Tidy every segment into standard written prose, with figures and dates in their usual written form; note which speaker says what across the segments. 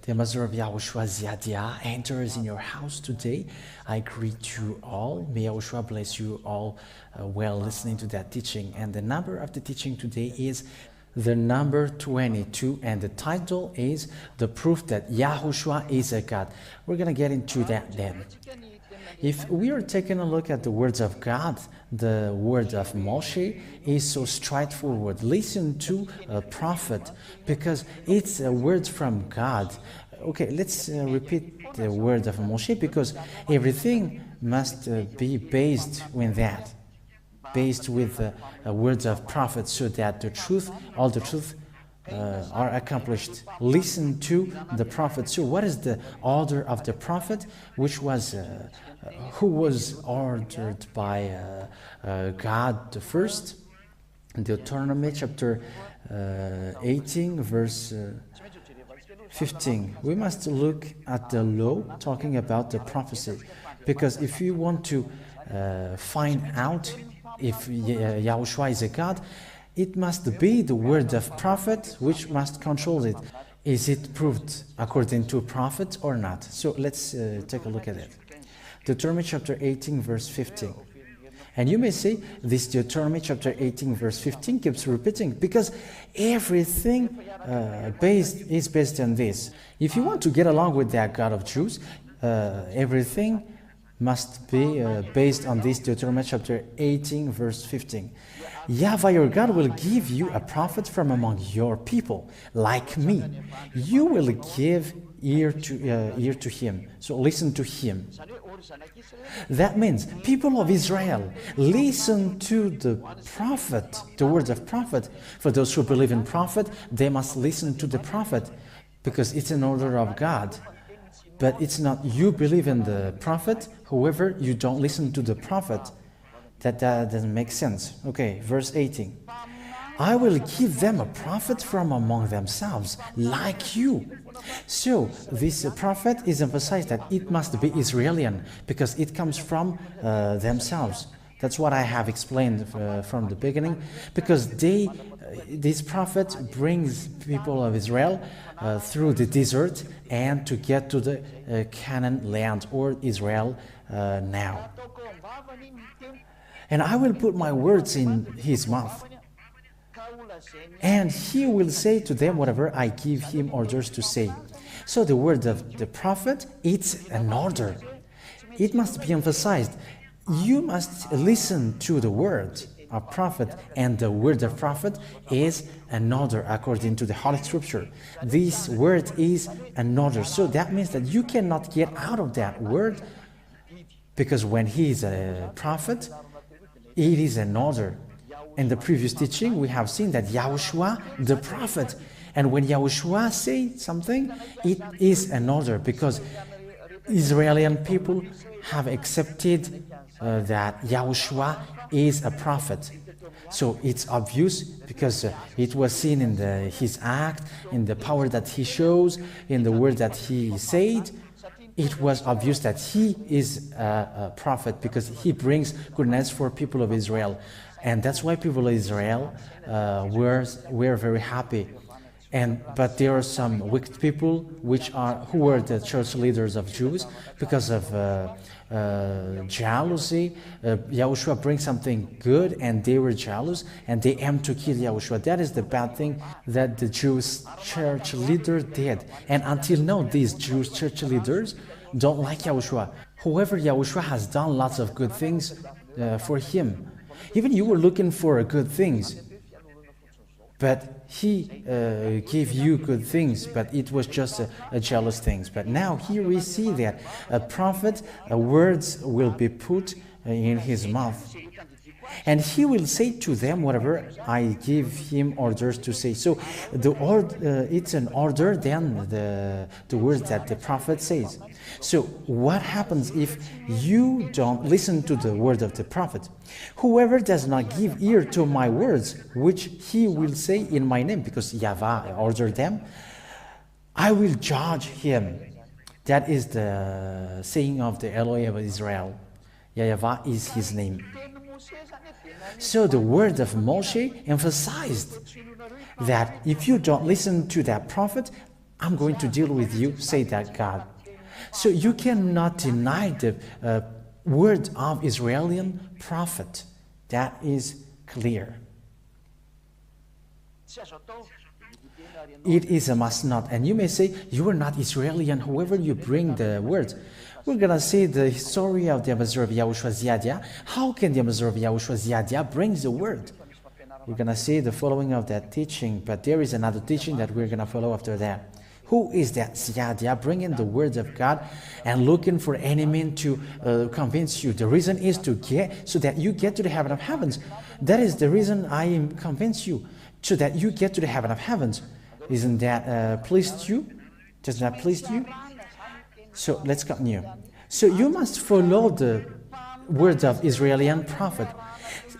Speaker 1: The ambassador of Yahushua Ziadia enters in your house today. I greet you all. May Yahushua bless you all while listening to that teaching. And the number of the teaching today is the number 22, and the title is The Proof That Yahushua is a God. We're going to get into that then. If we are taking a look at the words of God, the word of Moshe is so straightforward. Listen to a prophet because it's a word from God. Okay, let's repeat the word of Moshe because everything must be based with that, based with words of prophets, so that the truth, all the truth are accomplished. Listen to the prophet. So what is the order of the prophet, which was who was ordered by God the first? Deuteronomy chapter 18 verse 15. We must look at the law talking about the prophecy, because if you want to find out if Yahushua is a God, it must be the word of prophet which must control it. Is it proved according to a prophet or not? So let's take a look at it. Deuteronomy chapter 18 verse 15. And you may say, this Deuteronomy chapter 18 verse 15 keeps repeating because everything is based on this. If you want to get along with that God of Jews, everything must be based on this Deuteronomy chapter 18 verse 15. Yahweh your God will give you a prophet from among your people, like me. You will give ear to him. So listen to him. That means people of Israel, listen to the prophet, the words of prophet. For those who believe in prophet, they must listen to the prophet because it's an order of God. But it's not you believe in the prophet, however, you don't listen to the prophet. That doesn't make sense. Okay, verse 18. I will give them a prophet from among themselves, like you. So, this prophet is emphasized that it must be Israeli, because it comes from themselves. That's what I have explained from the beginning, because this prophet brings people of Israel through the desert and to get to the Canaan land, or Israel now. And I will put my words in his mouth, and he will say to them whatever I give him orders to say. So the word of the prophet, it's an order. It must be emphasized. You must listen to the word of prophet, and the word of prophet is an order according to the Holy Scripture. This word is an order. So that means that you cannot get out of that word, because when he is a prophet, it is an order. In the previous teaching, we have seen that Yahushua, the prophet, and when Yahushua says something, it is an order, because Israeli people have accepted that Yahushua is a prophet. So it's obvious, because it was seen in his act, in the power that he shows, in the word that he said. It was obvious that he is a prophet, because he brings goodness for people of Israel. And that's why people of Israel were very happy. But there are some wicked people who were the church leaders of Jews, because of jealousy. Yahushua brings something good, and they were jealous, and they aimed to kill Yahushua. That is the bad thing that the Jewish church leader did. And until now, these Jewish church leaders don't like Yahushua. However, Yahushua has done lots of good things for him. Even you were looking for good things, but he gave you good things, but it was just a jealous thing. But now here we see that a prophet, words will be put in his mouth, and he will say to them whatever I give him orders to say. So it's an order than the words that the prophet says. So what happens if you don't listen to the word of the prophet? Whoever does not give ear to my words, which he will say in my name, because Yahweh ordered them, I will judge him. That is the saying of the Elohim of Israel. Yahweh is his name. So the word of Moshe emphasized that if you don't listen to that prophet, I'm going to deal with you, say that God. So you cannot deny the word of Israeli prophet. That is clear. It is a must not. And you may say, you are not Israeli, and however you bring the word. We're going to see the story of the ambassador of Yahushua Ziadia. How can the ambassador of Yahushua Ziadia bring the word? We're going to see the following of that teaching, but there is another teaching that we're going to follow after that. Who is that Ziadia bringing the words of God and looking for any man to convince you? The reason is to get, so that you get to the heaven of heavens. That is the reason I am convince you, so that you get to the heaven of heavens. Isn't that pleased you? Does that please you? So let's continue. So you must follow the words of Israeli prophet.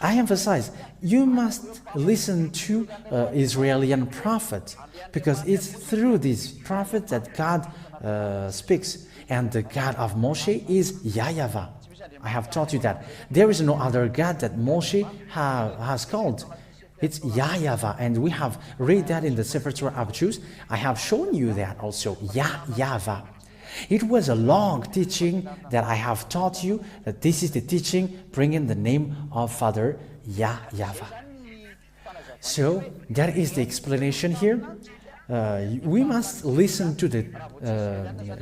Speaker 1: I emphasize, you must listen to Israeli prophet, because it's through this prophet that God speaks. And the God of Moshe is Yahavah. I have taught you that. There is no other God that Moshe has called. It's Yahavah, and we have read that in the Sefer Torah of Jews. I have shown you that also, Yahavah. It was a long teaching that I have taught you, that this is the teaching bringing the name of Father Yahavah. So that is the explanation here. We must listen to the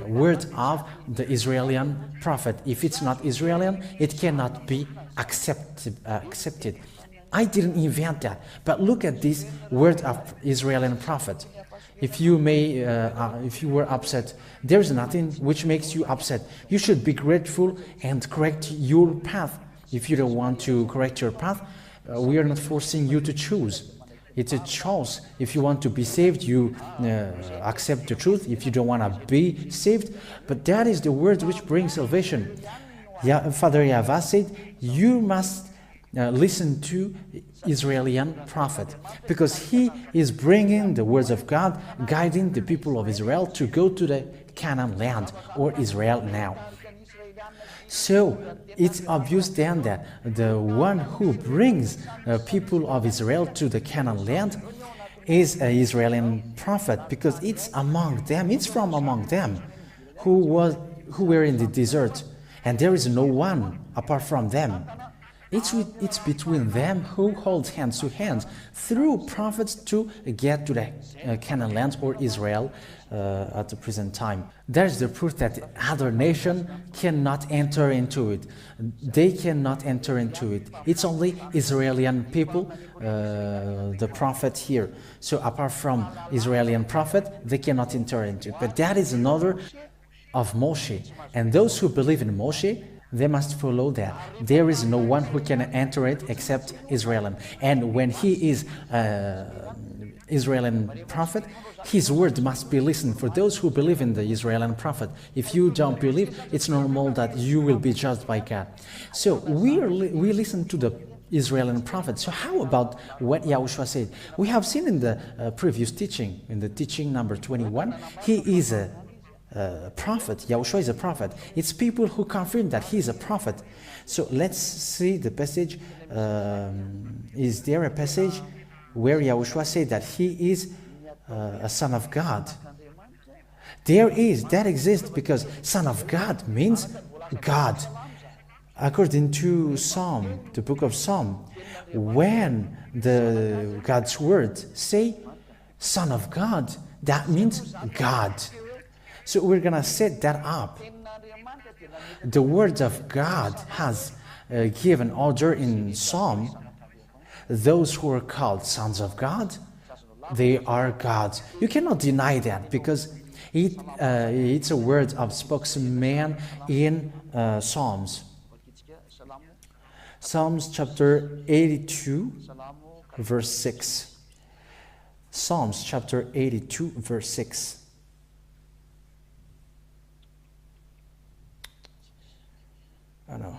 Speaker 1: word of the Israeli prophet. If it's not Israeli, it cannot be accepted. I didn't invent that, but look at this word of Israeli prophet. If you were upset, there's nothing which makes you upset. You should be grateful and correct your path. If you don't want to correct your path, we are not forcing you to choose. It's a choice. If you want to be saved, you accept the truth. If you don't want to be saved, but that is the word which brings salvation. Father Yahavah said, you must listen to Israeli prophet, because he is bringing the words of God, guiding the people of Israel to go to the Canaan land, or Israel now. So it's obvious then that the one who brings people of Israel to the Canaan land is an Israeli prophet, because it's among them, it's from among them who were in the desert, and there is no one apart from them. It's between them who hold hands to hands through prophets to get to the Canaan land, or Israel at the present time. There's the proof that other nation cannot enter into it. They cannot enter into it. It's only Israeli people, the prophet here. So apart from Israeli prophet, they cannot enter into it. But that is another of Moshe. And those who believe in Moshe, they must follow that. There is no one who can enter it except Israel. And when he is Israeli prophet, his word must be listened for those who believe in the Israeli prophet. If you don't believe, it's normal that you will be judged by God. So we listen to the Israeli prophet. So how about what Yahushua said? We have seen in the previous teaching, in the teaching number 21, he is a prophet. Yahushua is a prophet. It's people who confirm that he is a prophet. So let's see the passage. Is there a passage where Yahushua said that he is a son of God? There is, that exists, because son of God means God. According to Psalm, the book of Psalm, when the God's word say son of God, that means God. So we're going to set that up. The word of God has given order in Psalm. Those who are called sons of God, they are gods. You cannot deny that, because it's a word of spokesman in Psalms. Psalms chapter 82, verse 6. Psalms chapter 82, verse 6. I know.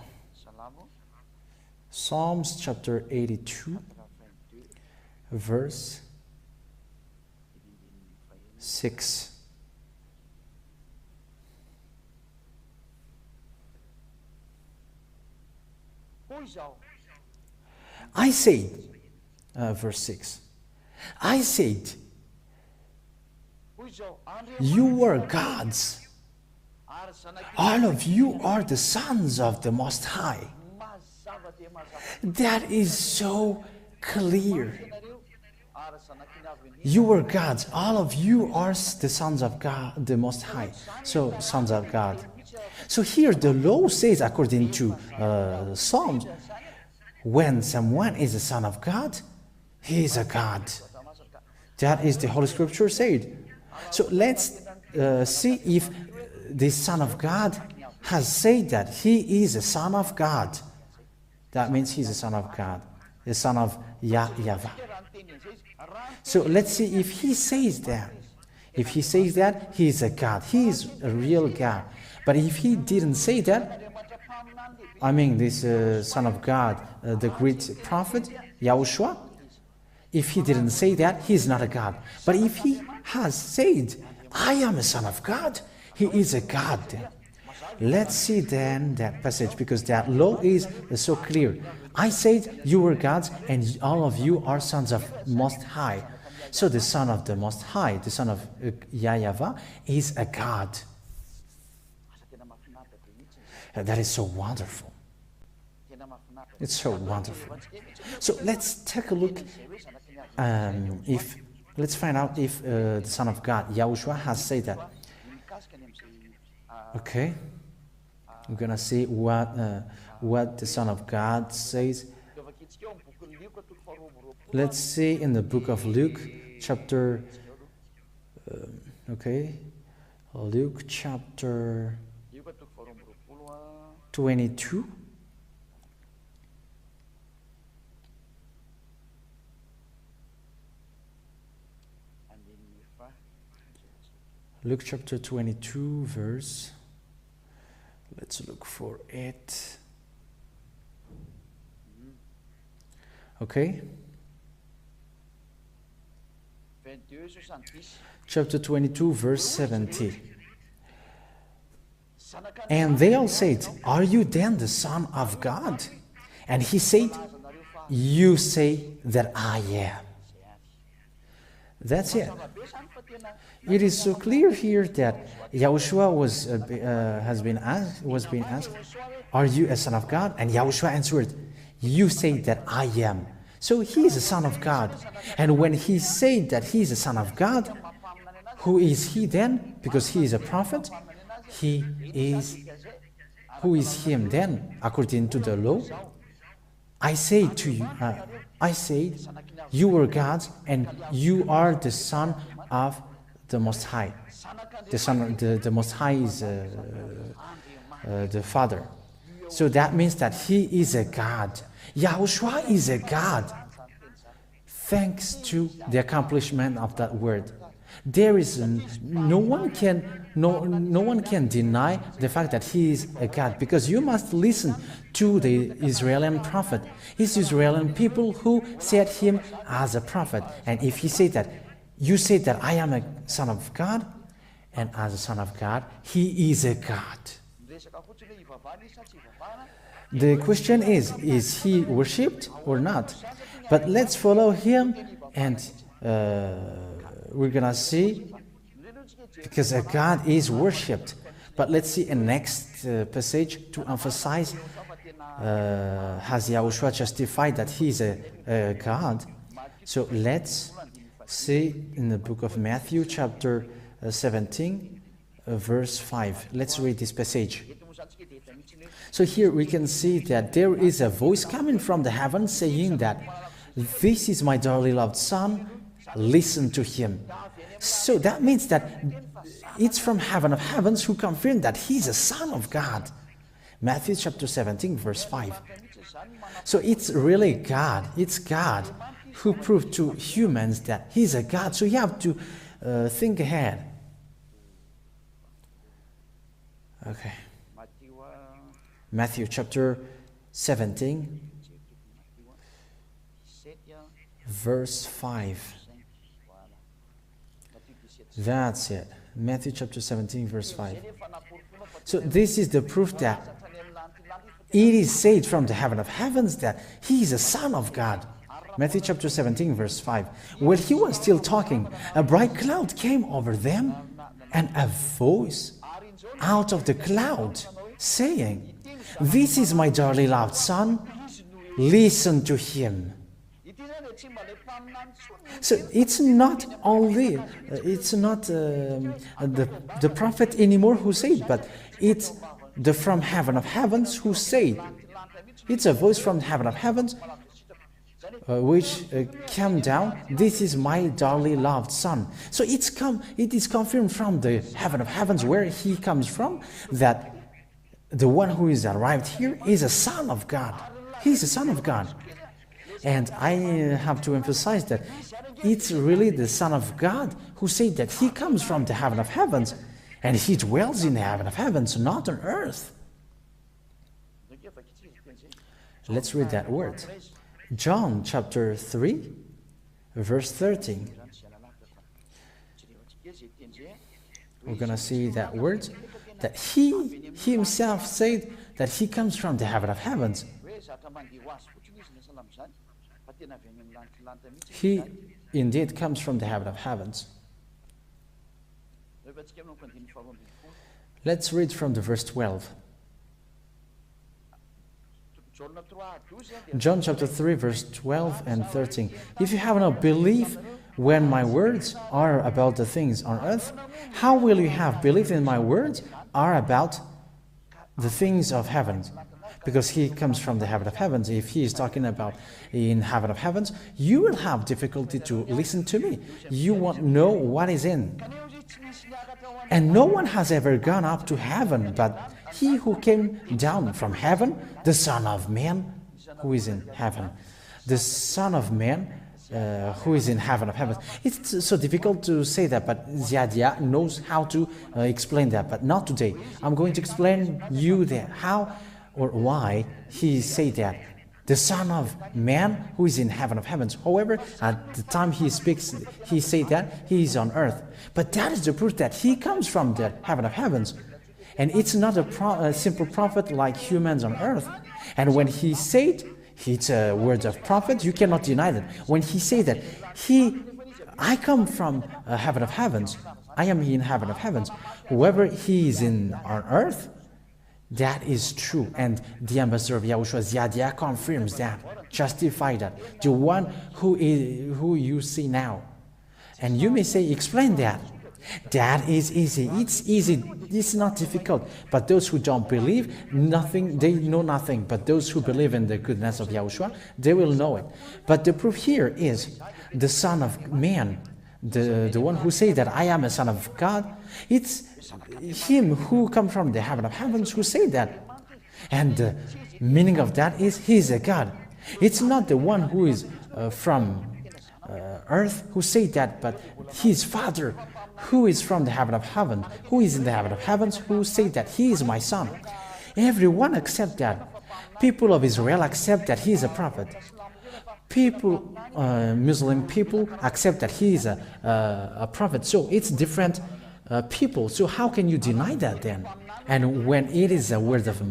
Speaker 1: Psalms chapter 82, verse 6. I said, verse 6, I said, you are gods. All of you are the sons of the Most High. That is so clear. You are gods. All of you are the sons of God, the Most High. So, sons of God. So here the law says, according to Psalms, when someone is a son of God, he is a God. That is the Holy Scripture said. So let's see if the Son of God has said that he is a son of God. That means he's a son of God, the son of Yahweh. So let's see if he says that. If he says that, he is a God. He is a real God. But if he didn't say that, I mean this son of God, the great prophet, Yahushua, if he didn't say that, he is not a God. But if he has said, I am a son of God, he is a God then. Let's see then that passage, because that law is so clear. I said you are gods and all of you are sons of Most High. So the son of the Most High, the son of Yahweh, is a God. That is so wonderful. It's so wonderful. So let's take a look. Let's find out if the Son of God, Yahushua, has said that. Okay, we're gonna see what the Son of God says. Let's see in the book of Luke, chapter. Luke chapter 22. Luke chapter 22, verse. Let's look for it. Okay. Chapter 22, verse 70. And they all said, are you then the Son of God? And he said, you say that I am. That's it. It is so clear here that Yahushua was being asked, are you a son of God? And Yahushua answered, you say that I am. So he is a son of God. And when he said that he is a son of God, who is he then? Because he is a prophet. Who is him then, according to the law? I say to you, you are gods, and you are the son of the Most High. The Most High is the Father. So that means that he is a God. Yahushua is a God. Thanks to the accomplishment of that word. There is no one can deny the fact that he is a God, because you must listen to the Israeli prophet. It's Israeli people who said him as a prophet. And if he said that, you say that I am a son of God, and as a son of God, he is a God. The question is he worshipped or not? But let's follow him, and we're gonna see, because a God is worshipped. But let's see a next passage to emphasize has Yahushua justified that he is a God. So let's see in the book of Matthew chapter 17 verse 5. Let's read this passage. So here we can see that there is a voice coming from the heavens saying that this is my dearly loved son, listen to him. So that means that it's from heaven of heavens who confirmed that he's a son of God. Matthew chapter 17 verse 5. So it's really God, it's God who proved to humans that he's a God. So you have to think ahead. Okay. Matthew chapter 17 verse 5. That's it. Matthew chapter 17 verse 5. So this is the proof that it is said from the heaven of heavens that he is a son of God. Matthew chapter 17 verse 5. While he was still talking, a bright cloud came over them, and a voice out of the cloud saying, "This is my dearly loved son, listen to him." So it's not only, the prophet anymore who said, but it's the from heaven of heavens who said. It's a voice from heaven of heavens which came down. This is my dearly loved son. So it is confirmed from the heaven of heavens where he comes from, that the one who is arrived here is a son of God. He's a son of God. And I have to emphasize that it's really the Son of God who said that he comes from the heaven of heavens, and he dwells in the heaven of heavens, not on earth. Let's read that word. John chapter 3, verse 13. We're going to see that word, that he himself said that he comes from the heaven of heavens. He indeed comes from the heaven of heavens. Let's read from the verse 12. John chapter 3 verse 12 and 13. If you have no belief when my words are about the things on earth, how will you have belief in my words are about the things of heaven? Because he comes from the heaven of heavens. If he is talking about in heaven of heavens, you will have difficulty to listen to me. You won't know what is in. And no one has ever gone up to heaven but he who came down from heaven, the Son of Man who is in heaven. The Son of Man who is in heaven of heavens. It's so difficult to say that, but Ziadia knows how to explain that, but not today. I'm going to explain you that how or why he said that. The Son of Man who is in heaven of heavens. However, at the time he speaks, he said that he is on earth. But that is the proof that he comes from the heaven of heavens. And it's not a simple prophet like humans on earth. And when he said, it's a word of prophet, you cannot deny that. When he said that, I come from heaven of heavens. I am in heaven of heavens. Whoever he is in on earth, that is true. And the ambassador of Yahushua, Ziadia, confirms that, justify that. The one who you see now. And you may say, explain that. That is easy. It's easy. It's not difficult. But those who don't believe, nothing, they know nothing. But those who believe in the goodness of Yahushua, they will know it. But the proof here is the Son of Man, the one who says that I am a son of God. It's him who comes from the heaven of heavens who say that. And the meaning of that is he is a God. It's not the one who is from earth who say that, but his Father who is from the heaven of heaven, who is in the heaven of heavens, who say that he is my son. Everyone accept that. People of Israel accept that he is a prophet. People, Muslim people accept that he is a prophet. So it's different people. So how can you deny that then? And when it is a word of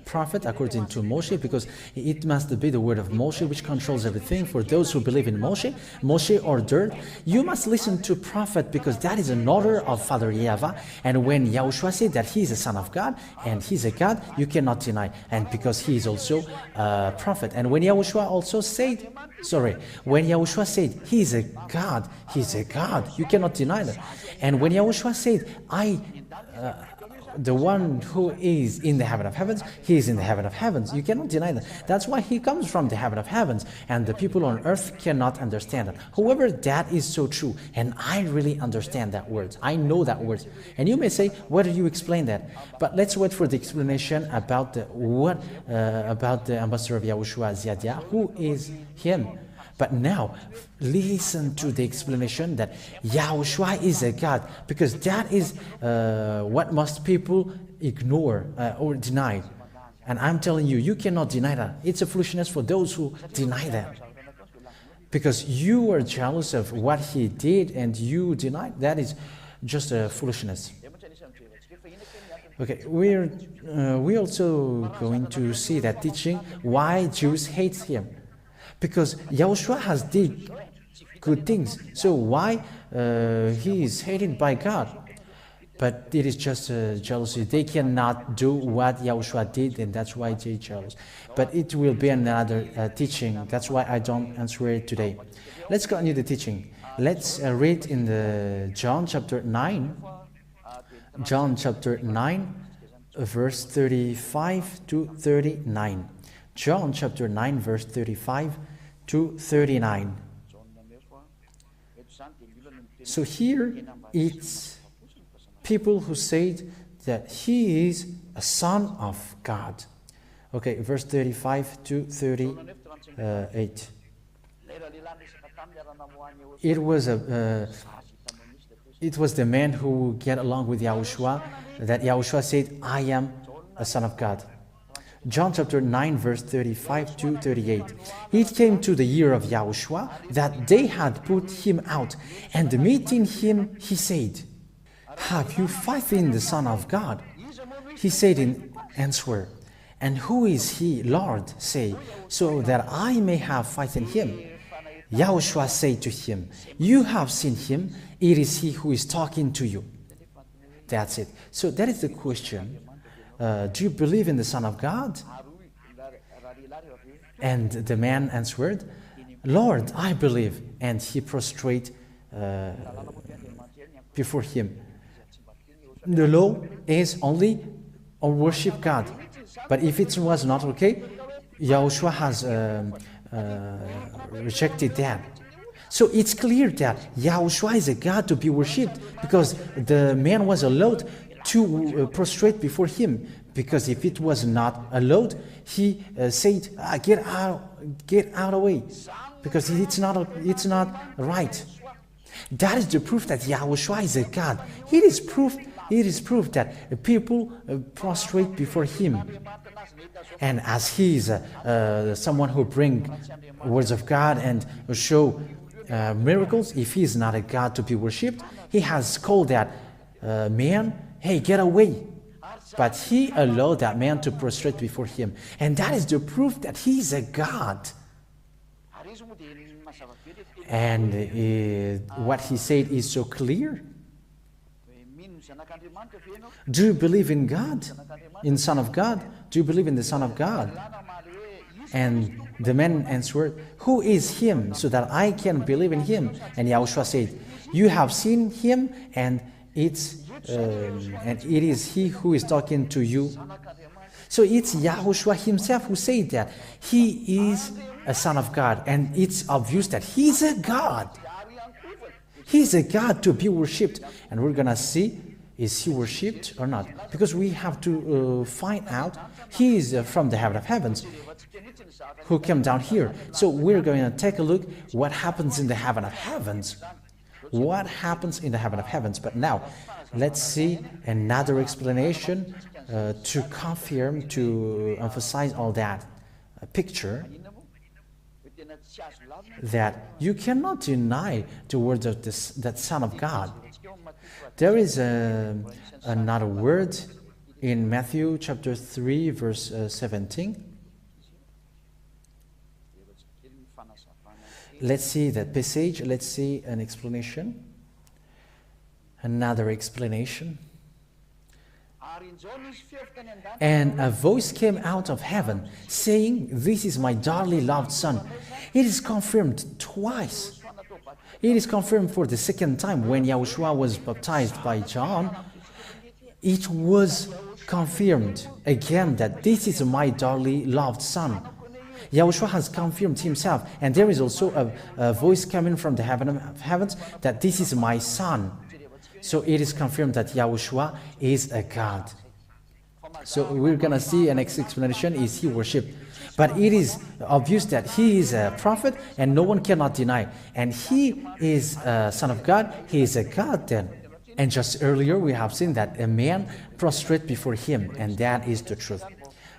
Speaker 1: prophet according to Moshe, because it must be the word of Moshe which controls everything. For those who believe in Moshe ordered, you must listen to prophet because that is an order of Father Yahweh. And when Yahushua said that he is a son of God and he's a God, you cannot deny. And because he is also a prophet. And when Yahushua said he is a God, he's a God. You cannot deny that. And when Yahushua said, the one who is in the heaven of heavens, he is in the heaven of heavens. You cannot deny that. That's why he comes from the heaven of heavens, and the people on earth cannot understand that. However, that is so true, and I really understand that word. I know that word. And you may say, why do you explain that? But let's wait for the explanation about the ambassador of Yahushua, Ziadia, who is him. But now, listen to the explanation that Yahushua is a God, because that is what most people ignore or deny. And I'm telling you, you cannot deny that. It's a foolishness for those who deny that. Because you are jealous of what he did and you deny, that is just a foolishness. Okay, we're also going to see that teaching why Jews hate him, because Yahushua has did good things. So why he is hated by God? But it is just jealousy. They cannot do what Yahushua did, and that's why they're jealous. But it will be another teaching. That's why I don't answer it today. Let's continue the teaching. Let's read in the John chapter 9. John chapter 9, verse 35 to 39. John chapter 9, verse 35 to 39. So here it's people who said that he is a son of God. Okay, verse 35 to 38. It was the man who get along with Yahushua, that Yahushua said, I am a son of God. John chapter 9, verse 35 to 38. It came to the year of Yahushua that they had put him out, and meeting him, he said, have you faith in the Son of God? He said in answer, and who is he, Lord, say, so that I may have faith in him? Yahushua said to him, you have seen him, it is he who is talking to you. That's it. So that is the question. Do you believe in the Son of God? And the man answered, Lord, I believe. And he prostrated before him. The law is only on worship God. But if it was not okay, Yahushua has rejected that. So it's clear that Yahushua is a God to be worshipped, because the man was allowed to prostrate before him. Because if it was not allowed, he said, get out of the way, because it's not right. That is the proof that Yahushua is a God. It is proof that people prostrate before him. And as he is someone who brings words of God and show miracles, if he is not a God to be worshipped, he has called that man, hey, get away. But he allowed that man to prostrate before him. And that is the proof that he is a God. And what he said is so clear. Do you believe in God? In Son of God? Do you believe in the Son of God? And the man answered, who is him, so that I can believe in him? And Yahushua said, you have seen him, and it is he who is talking to you. So it's Yahushua himself who said that he is a son of God, and it's obvious that he's a God. He's a God to be worshipped, and we're gonna see, is he worshipped or not? Because we have to find out he is from the heaven of heavens who came down here. So we're going to take a look what happens in the heaven of heavens. What happens in the heaven of heavens? But now, let's see another explanation to confirm, to emphasize all that picture, that you cannot deny the words of that Son of God. There is another word in Matthew chapter 3, verse 17. Let's see that passage. Let's see an explanation. Another explanation. And a voice came out of heaven, saying, this is my dearly loved Son. It is confirmed twice. It is confirmed for the second time when Yahushua was baptized by John. It was confirmed again that this is my dearly loved Son. Yahushua has confirmed himself, and there is also a voice coming from the heaven of heavens that this is my Son. So it is confirmed that Yahushua is a God. So we're going to see an explanation, is he worshipped? But it is obvious that he is a prophet and no one cannot deny. And he is a son of God, he is a God then. And just earlier we have seen that a man prostrate before him, and that is the truth.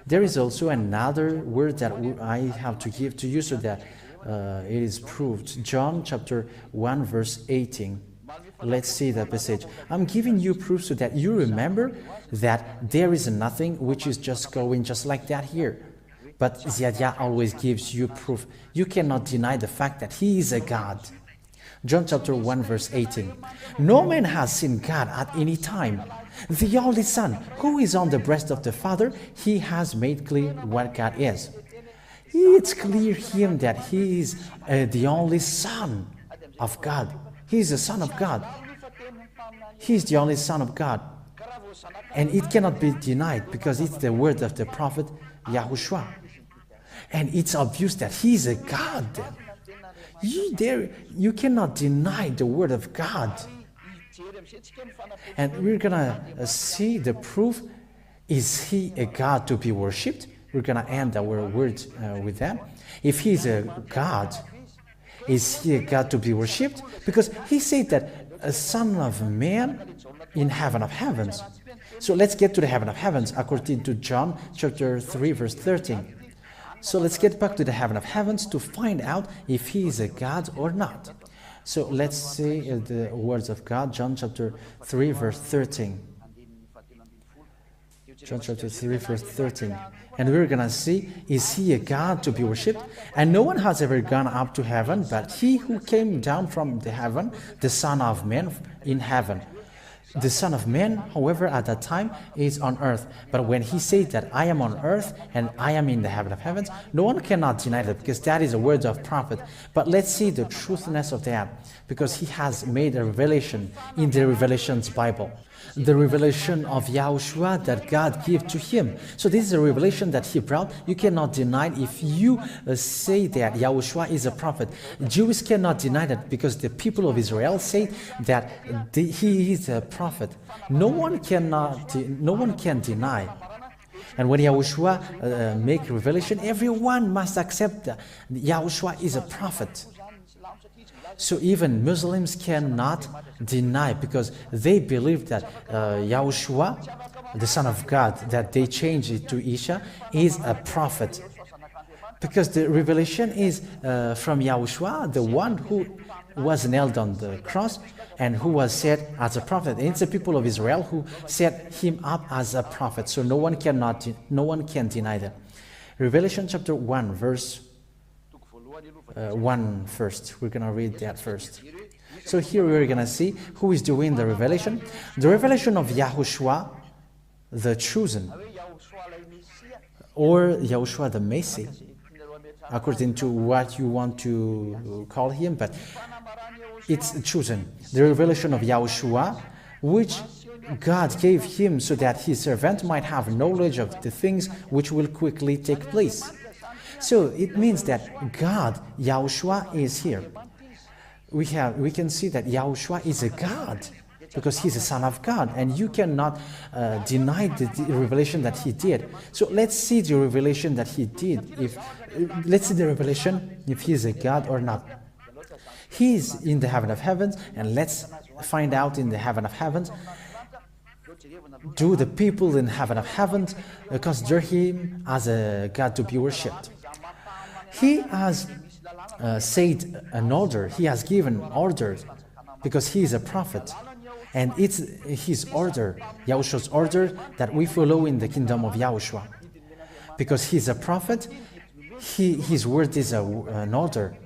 Speaker 1: There is also another word that I have to give to you so that it is proved. John chapter 1 verse 18. Let's see the passage. I'm giving you proof so that you remember that there is nothing which is just going just like that here. But Ziadia always gives you proof. You cannot deny the fact that he is a God. John chapter 1 verse 18. No man has seen God at any time. The only Son, who is on the breast of the Father, he has made clear what God is. It's clear him that he is the only Son of God. He is the Son of God. He is the only Son of God. And it cannot be denied because it's the word of the prophet Yahushua. And it's obvious that he is a God. You cannot deny the word of God. And we're gonna see the proof. Is he a God to be worshipped? We're gonna end our words with that. If he is a God, is he a God to be worshipped? Because he said that a son of man in heaven of heavens. So let's get to the heaven of heavens according to John chapter 3 verse 13. So let's get back to the heaven of heavens to find out if he is a God or not. So let's see the words of God, John chapter 3 verse 13. John chapter 3 verse 13. And we're going to see, is he a God to be worshipped? And no one has ever gone up to heaven, but he who came down from the heaven, the Son of Man in heaven. The Son of Man, however, at that time is on earth. But when he says that I am on earth and I am in the heaven of heavens, no one cannot deny that because that is a word of prophet. But let's see the truthness of that because he has made a revelation in the Revelations Bible. The revelation of Yahushua that God gave to him. So this is a revelation that he brought. You cannot deny it. If you say that Yahushua is a prophet, Jews cannot deny that because the people of Israel say that he is a prophet. No one can deny. And when Yahushua make revelation, everyone must accept that Yahushua is a prophet. So even Muslims cannot deny because they believe that Yahushua, the Son of God, that they changed it to Isha, is a prophet. Because the revelation is from Yahushua, the one who was nailed on the cross and who was set as a prophet. And it's the people of Israel who set him up as a prophet. So no one can deny that. Revelation chapter 1 verse 1 first. We're going to read that first. So here we're going to see who is doing the revelation. The revelation of Yahushua, the chosen, or Yahushua the Messiah, according to what you want to call him, but it's chosen. The revelation of Yahushua, which God gave him so that his servant might have knowledge of the things which will quickly take place. So it means that God, Yahushua, is here. We can see that Yahushua is a God because he's a son of God, and you cannot deny the revelation that he did. So let's see the revelation that he did. Let's see the revelation if he is a God or not. He is in the heaven of heavens, and let's find out in the heaven of heavens. Do the people in heaven of heavens consider him as a God to be worshipped? He has said an order. He has given orders because he is a prophet. And it's his order, Yahushua's order, that we follow in the kingdom of Yahushua. Because he's a prophet, his word is an order.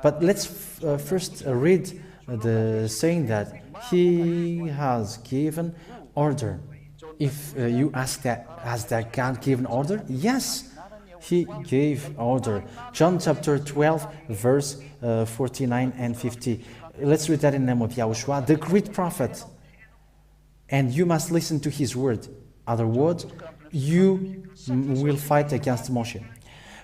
Speaker 1: But let's first read the saying that he has given order. If you ask that, has that God given order? Yes. He gave order. John chapter 12, verse 49 and 50. Let's read that in the name of Yahushua, the great prophet. And you must listen to his word. Other words, you will fight against Moshe.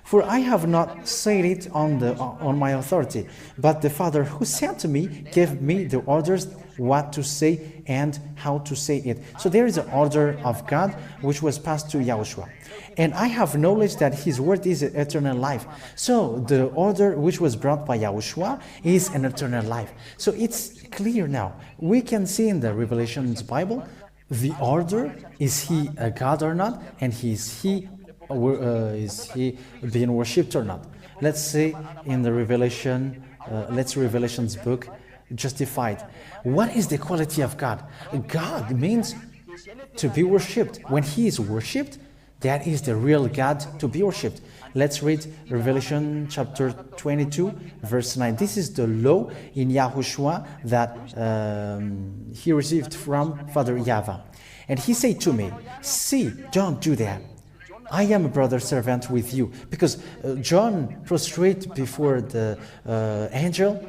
Speaker 1: For I have not said it on my authority, but the Father who sent me gave me the orders what to say and how to say it. So there is an order of God which was passed to Yahushua. And I have knowledge that his word is eternal life. So the order which was brought by Yahushua is an eternal life. So it's clear now. We can see in the Revelations Bible the order, is he a God or not, and is he being worshipped or not. Let's say in the Revelations book, justified. What is the quality of God? God means to be worshipped. When he is worshipped, that is the real God to be worshipped. Let's read Revelation chapter 22, verse 9. This is the law in Yahushua that he received from Father Yahweh. And he said to me, see, don't do that. I am a brother servant with you. Because John prostrated before the angel,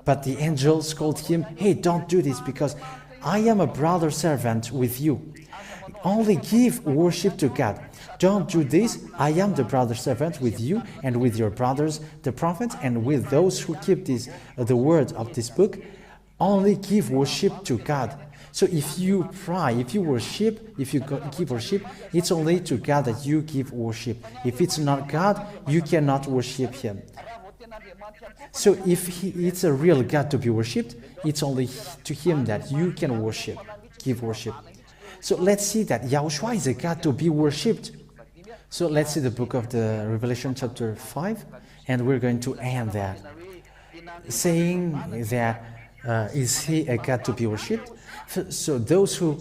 Speaker 1: but the angel called him, hey, don't do this because I am a brother servant with you. Only give worship to God. Don't do this. I am the brother servant with you and with your brothers, the prophets, and with those who keep this, the word of this book. Only give worship to God. So if you pray, if you worship, if you give worship, it's only to God that you give worship. If it's not God, you cannot worship him. So if it's a real God to be worshipped, it's only to him that you can worship, give worship. So let's see that Yahushua is a God to be worshipped. So let's see the book of the Revelation chapter 5, and we're going to end that, saying that is he a God to be worshipped? So those who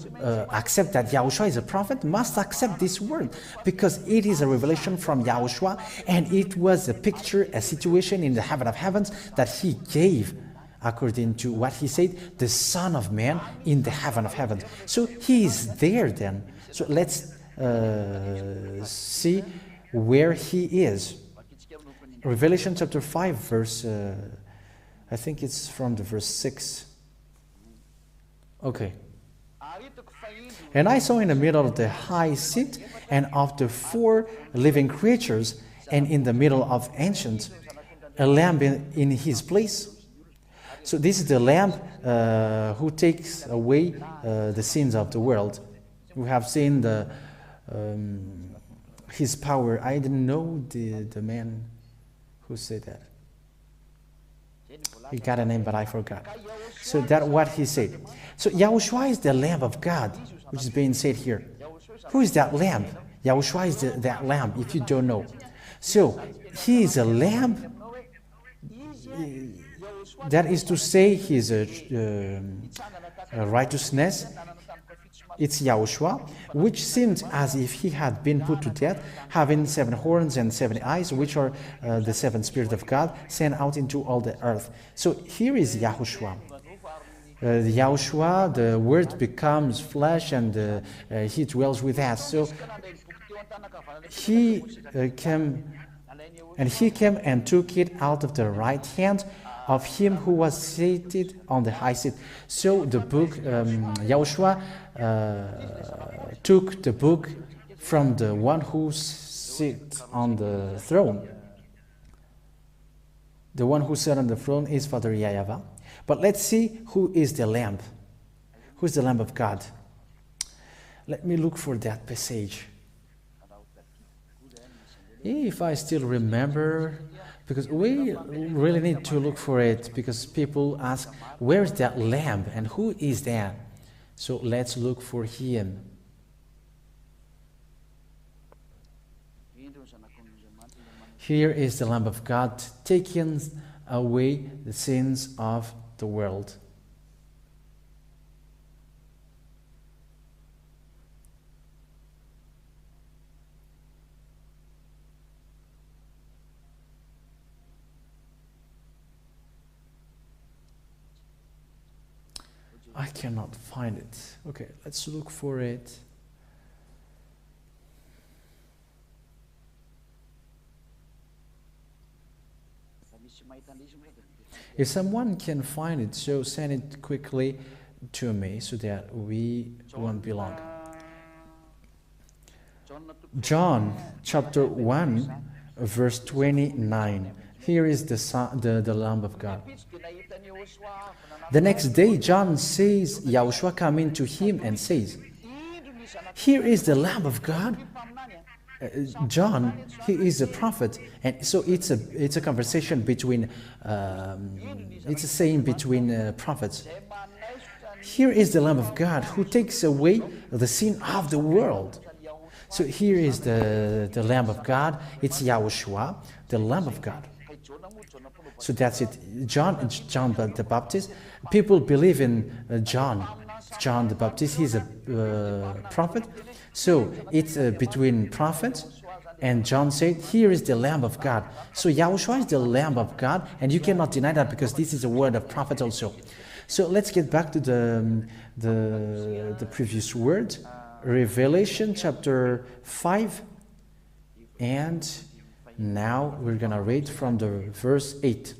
Speaker 1: accept that Yahushua is a prophet must accept this word, because it is a revelation from Yahushua, and it was a picture, a situation in the heaven of heavens that he gave, according to what he said, the Son of Man in the heaven of heavens. So he is there then. So let's see where he is. Revelation chapter 5, verse, I think it's from the verse 6. Okay. And I saw in the middle of the high seat and of the 4 living creatures, and in the middle of ancient, a lamb in his place. So this is the lamb who takes away the sins of the world. We have seen his power. I didn't know the man who said that. He got a name, but I forgot. So that's what he said. So Yahushua is the Lamb of God, which is being said here. Who is that Lamb? Yahushua is that Lamb, if you don't know. So he is a Lamb. That is to say, his righteousness. It's Yahushua, which seemed as if he had been put to death, having 7 horns and 7 eyes, which are the 7 spirits of God sent out into all the earth. So here is Yahushua. Yahushua, the Word becomes flesh, and he dwells with us. So he came and took it out of the right hand of him who was seated on the high seat. So the book, Yahushua took the book from the one who sits on the throne. The one who sat on the throne is Father Yahweh. But let's see who is the Lamb. Who is the Lamb of God? Let me look for that passage. If I still remember, because we really need to look for it, because people ask, where is that Lamb and who is that? So let's look for him. Here is the Lamb of God taking away the sins of the world. I cannot find it. Okay, let's look for it. If someone can find it, so send it quickly to me so that we won't be long. John chapter 1, verse 29. Here is the Lamb of God. The next day, John sees Yahushua coming to him and says, here is the Lamb of God. John, he is a prophet, and so it's a conversation between, it's a saying between prophets. Here is the Lamb of God who takes away the sin of the world. So here is the Lamb of God. It's Yahushua, the Lamb of God. So that's it. John the Baptist, people believe in John the Baptist. He's a prophet. So it's between prophets, and John said, here is the Lamb of God. So Yahushua is the Lamb of God, and you cannot deny that because this is a word of prophet also. So let's get back to the previous word, Revelation chapter 5, and now we're gonna read from the verse 8.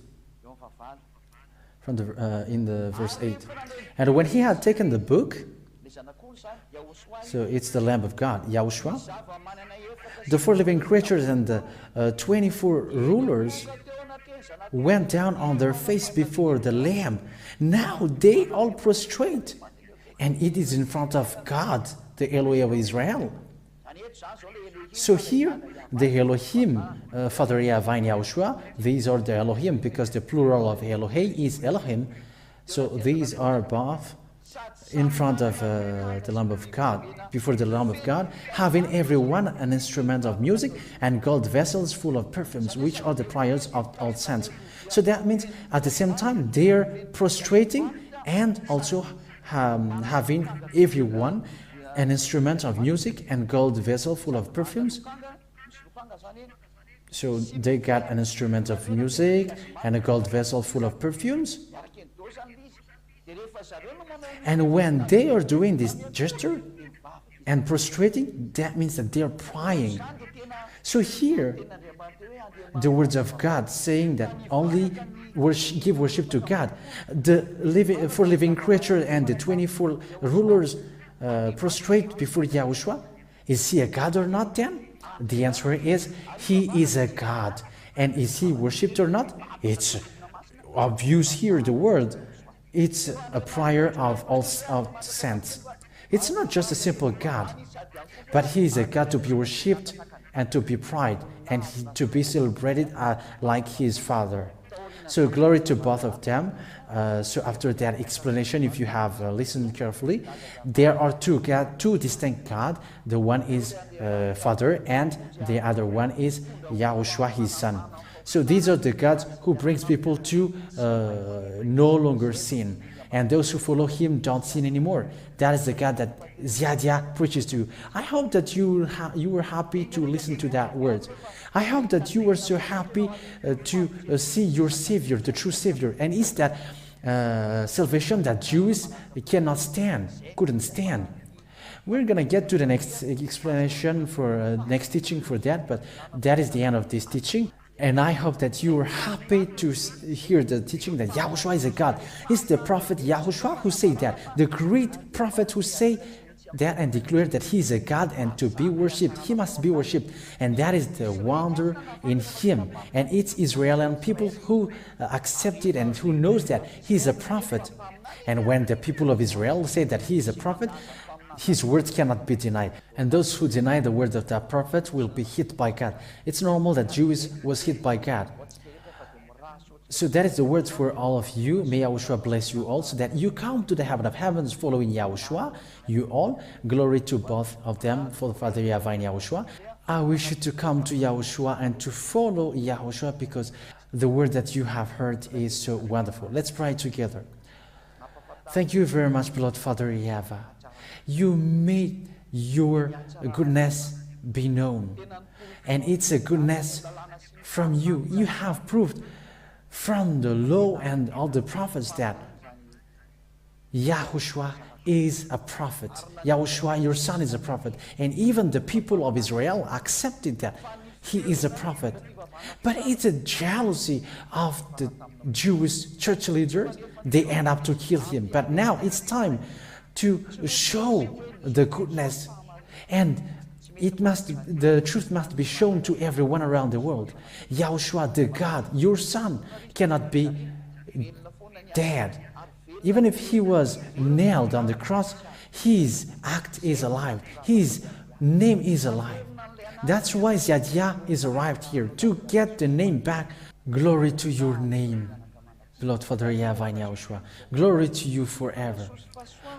Speaker 1: From the verse 8. And when he had taken the book, so it's the Lamb of God, Yahushua, the 4 living creatures and the 24 rulers went down on their face before the Lamb. Now they all prostrate, and it is in front of God, the Elohim of Israel. So here, the Elohim, Father Yahweh and Yahushua, these are the Elohim, because the plural of Elohim is Elohim. So these are both in front of the Lamb of God, before the Lamb of God, having every one an instrument of music and gold vessels full of perfumes, which are the prayers of all saints. So that means at the same time they're prostrating and also having every one an instrument of music and gold vessel full of perfumes. So they got an instrument of music and a gold vessel full of perfumes. And when they are doing this gesture and prostrating, that means that they are praying. So here, the words of God saying that only give worship to God. The 4 living creatures and the 24 rulers prostrate before Yahushua. Is he a God or not then? The answer is, he is a God. And is he worshipped or not? It's obvious here, the word. It's a prayer of all saints. It's not just a simple God, but he is a God to be worshipped and to be prayed and to be celebrated like his Father. So glory to both of them. So after that explanation, if you have listened carefully, there are two distinct God. The one is Father, and the other one is Yahushua, his Son. So these are the gods who brings people to no longer sin. And those who follow him don't sin anymore. That is the God that Ziadia preaches to. I hope that you were happy to listen to that word. I hope that you were so happy to see your Savior, the true Savior. And it's that salvation that Jews couldn't stand. We're going to get to the next explanation for next teaching for that, but that is the end of this teaching. And I hope that you are happy to hear the teaching that Yahushua is a God. It's the prophet Yahushua who said that. The great prophet who say that and declare that he is a God and to be worshipped. He must be worshipped. And that is the wonder in him. And it's Israeli people who accept it and who knows that he is a prophet. And when the people of Israel say that he is a prophet, his words cannot be denied. And those who deny the word of that prophet will be hit by God. It's normal that Jews was hit by God. So that is the words for all of you. May Yahushua bless you all so that you come to the heaven of heavens following Yahushua. You all. Glory to both of them, for Father Yahweh and Yahushua. I wish you to come to Yahushua and to follow Yahushua because the word that you have heard is so wonderful. Let's pray together. Thank you very much, beloved Father Yahweh. You made your goodness be known. And it's a goodness from you. You have proved from the law and all the prophets that Yahushua is a prophet. Yahushua, your son, is a prophet. And even the people of Israel accepted that he is a prophet. But it's a jealousy of the Jewish church leaders. They end up to kill him. But now it's time to show the goodness, and the truth must be shown to everyone around the world. Yahushua, the God, your son, cannot be dead. Even if he was nailed on the cross, his act is alive. His name is alive. That's why Ziadia is arrived here, to get the name back. Glory to your name, beloved Father Yahweh and Yahushua. Glory to you forever.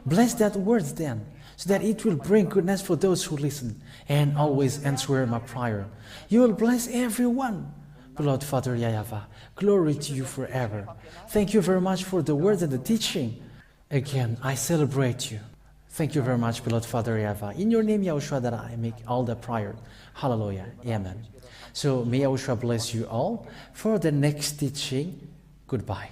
Speaker 1: Bless that words then, so that it will bring goodness for those who listen and always answer my prayer. You will bless everyone beloved Father Yahushua. Glory to you forever. Thank you very much for the word and the teaching. Again, I celebrate you. Thank you very much, beloved Father Yahushua. In your name, Yahushua, that I make all the prayer. Hallelujah. Amen. So may Yahushua bless you all. For the next teaching, goodbye.